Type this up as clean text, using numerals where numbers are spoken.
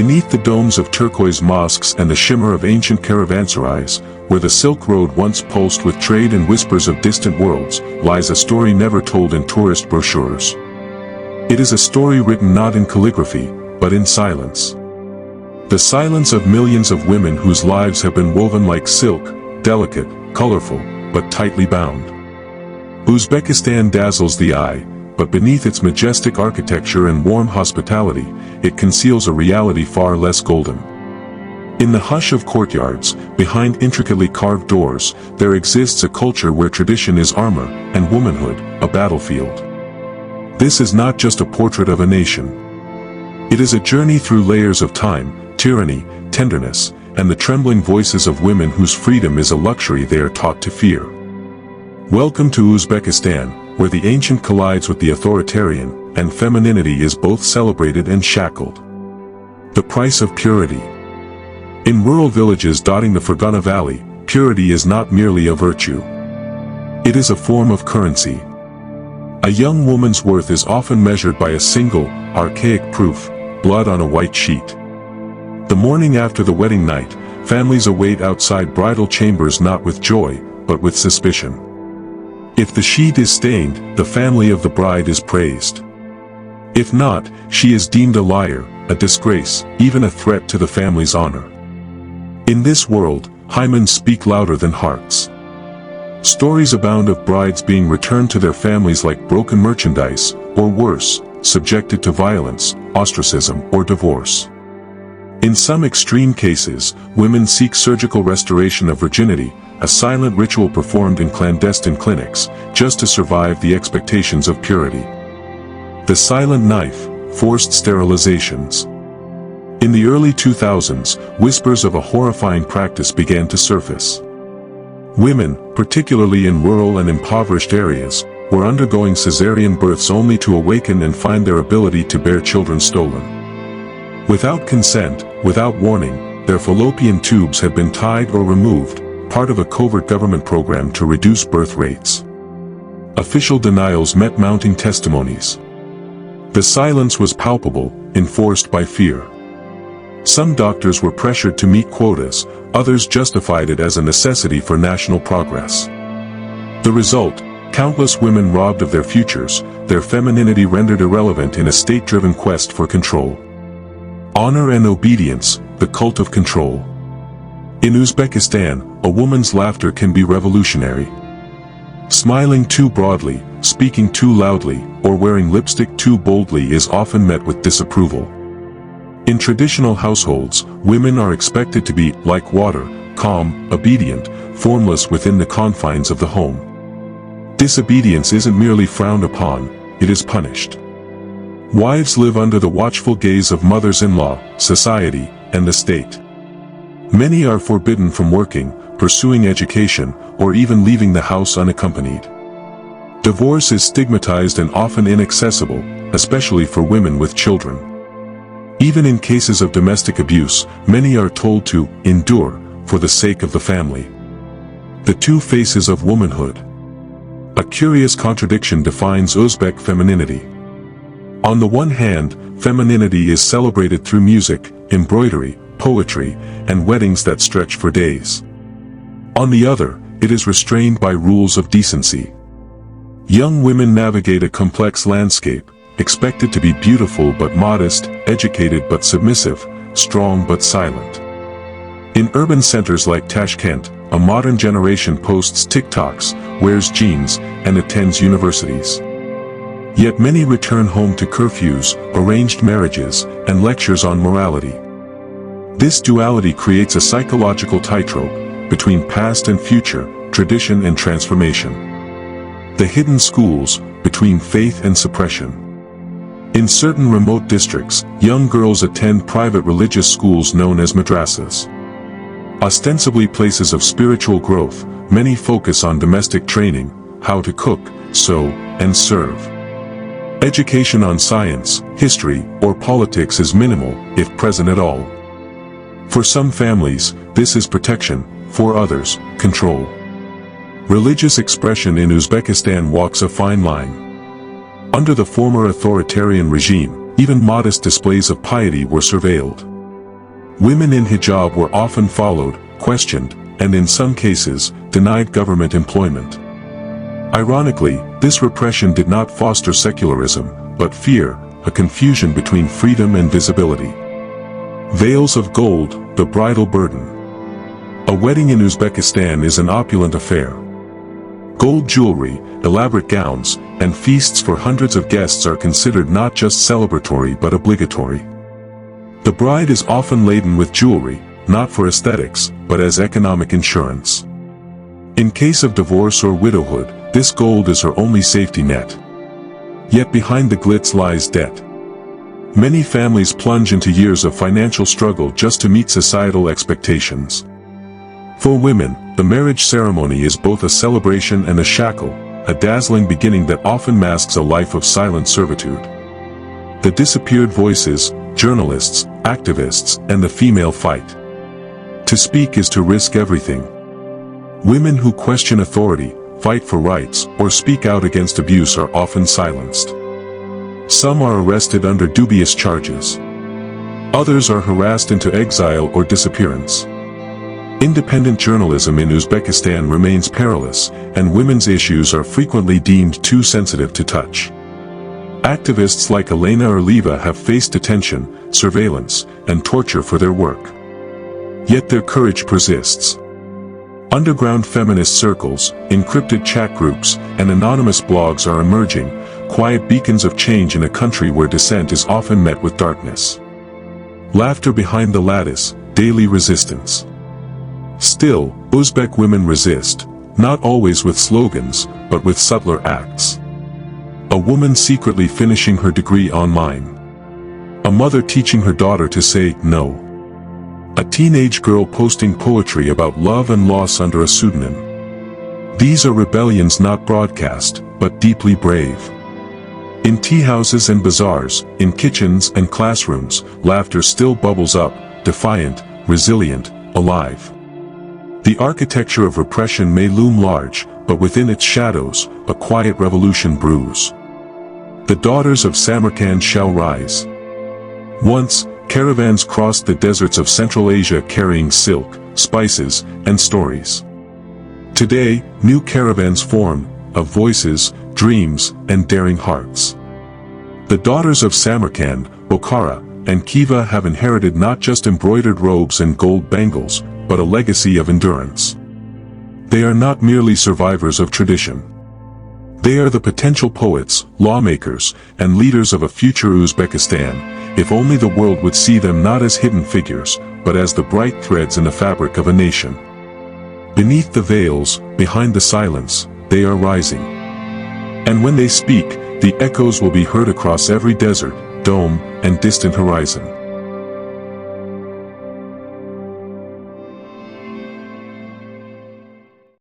Beneath the domes of turquoise mosques and the shimmer of ancient caravanserais, where the Silk Road once pulsed with trade and whispers of distant worlds, lies a story never told in tourist brochures. It is a story written not in calligraphy, but in silence. The silence of millions of women whose lives have been woven like silk, delicate, colorful, but tightly bound. Uzbekistan dazzles the eye, but beneath its majestic architecture and warm hospitality, it conceals a reality far less golden. In the hush of courtyards, behind intricately carved doors, there exists a culture where tradition is armor, and womanhood, a battlefield. This is not just a portrait of a nation. It is a journey through layers of time, tyranny, tenderness, and the trembling voices of women whose freedom is a luxury they are taught to fear. Welcome to Uzbekistan, where the ancient collides with the authoritarian, and femininity is both celebrated and shackled. The price of purity. In rural villages dotting the Fergana Valley, purity is not merely a virtue. It is a form of currency. A young woman's worth is often measured by a single, archaic proof, blood on a white sheet. The morning after the wedding night, families await outside bridal chambers not with joy, but with suspicion. If the sheet is stained, the family of the bride is praised. If not, she is deemed a liar, a disgrace, even a threat to the family's honor. In this world, hymens speak louder than hearts. Stories abound of brides being returned to their families like broken merchandise, or worse, subjected to violence, ostracism, or divorce. In some extreme cases, women seek surgical restoration of virginity, a silent ritual performed in clandestine clinics, just to survive the expectations of purity. The silent knife, forced sterilizations. In the early 2000s, whispers of a horrifying practice began to surface. Women, particularly in rural and impoverished areas, were undergoing cesarean births only to awaken and find their ability to bear children stolen. Without consent, without warning, their fallopian tubes had been tied or removed, part of a covert government program to reduce birth rates. Official denials met mounting testimonies. The silence was palpable, enforced by fear. Some doctors were pressured to meet quotas, others justified it as a necessity for national progress. The result, countless women robbed of their futures, their femininity rendered irrelevant in a state-driven quest for control. Honor and obedience, the cult of control. In Uzbekistan, a woman's laughter can be revolutionary. Smiling too broadly, speaking too loudly, or wearing lipstick too boldly is often met with disapproval. In traditional households, women are expected to be, like water, calm, obedient, formless within the confines of the home. Disobedience isn't merely frowned upon, it is punished. Wives live under the watchful gaze of mothers-in-law, society, and the state. Many are forbidden from working, pursuing education, or even leaving the house unaccompanied. Divorce is stigmatized and often inaccessible, especially for women with children. Even in cases of domestic abuse, many are told to endure for the sake of the family. The two faces of womanhood. A curious contradiction defines Uzbek femininity. On the one hand, femininity is celebrated through music, embroidery, poetry, and weddings that stretch for days. On the other, it is restrained by rules of decency. Young women navigate a complex landscape, expected to be beautiful but modest, educated but submissive, strong but silent. In urban centers like Tashkent, a modern generation posts TikToks, wears jeans, and attends universities. Yet many return home to curfews, arranged marriages, and lectures on morality. This duality creates a psychological tightrope between past and future, tradition and transformation. The hidden schools, between faith and suppression. In certain remote districts, young girls attend private religious schools known as madrasas. Ostensibly places of spiritual growth, many focus on domestic training, how to cook, sew, and serve. Education on science, history, or politics is minimal, if present at all. For some families, this is protection, for others, control. Religious expression in Uzbekistan walks a fine line. Under the former authoritarian regime, even modest displays of piety were surveilled. Women in hijab were often followed, questioned, and in some cases, denied government employment. Ironically, this repression did not foster secularism, but fear, a confusion between freedom and visibility. Veils of gold, the bridal burden. A wedding in Uzbekistan is an opulent affair. Gold jewelry, elaborate gowns, and feasts for hundreds of guests are considered not just celebratory but obligatory. The bride is often laden with jewelry, not for aesthetics, but as economic insurance. In case of divorce or widowhood, this gold is her only safety net. Yet behind the glitz lies debt. Many families plunge into years of financial struggle just to meet societal expectations. For women, the marriage ceremony is both a celebration and a shackle, a dazzling beginning that often masks a life of silent servitude. The disappeared voices, journalists, activists, and the female fight. To speak is to risk everything. Women who question authority, fight for rights, or speak out against abuse are often silenced. Some are arrested under dubious charges. Others are harassed into exile or disappearance. Independent journalism in Uzbekistan remains perilous, and women's issues are frequently deemed too sensitive to touch. Activists like Elena Erlieva have faced detention, surveillance, and torture for their work. Yet their courage persists. Underground feminist circles, encrypted chat groups, and anonymous blogs are emerging, quiet beacons of change in a country where dissent is often met with darkness. Laughter behind the lattice, daily resistance. Still, Uzbek women resist, not always with slogans, but with subtler acts. A woman secretly finishing her degree online. A mother teaching her daughter to say no. A teenage girl posting poetry about love and loss under a pseudonym. These are rebellions not broadcast, but deeply brave. In tea houses and bazaars, in kitchens and classrooms, laughter still bubbles up, defiant, resilient, alive. The architecture of repression may loom large, but within its shadows, a quiet revolution brews. The daughters of Samarkand shall rise. Once, caravans crossed the deserts of Central Asia carrying silk, spices, and stories. Today, new caravans form, of voices, dreams, and daring hearts. The daughters of Samarkand, Bokhara, and Khiva have inherited not just embroidered robes and gold bangles, but a legacy of endurance. They are not merely survivors of tradition. They are the potential poets, lawmakers, and leaders of a future Uzbekistan, if only the world would see them not as hidden figures, but as the bright threads in the fabric of a nation. Beneath the veils, behind the silence, they are rising. And when they speak, the echoes will be heard across every desert, dome, and distant horizon.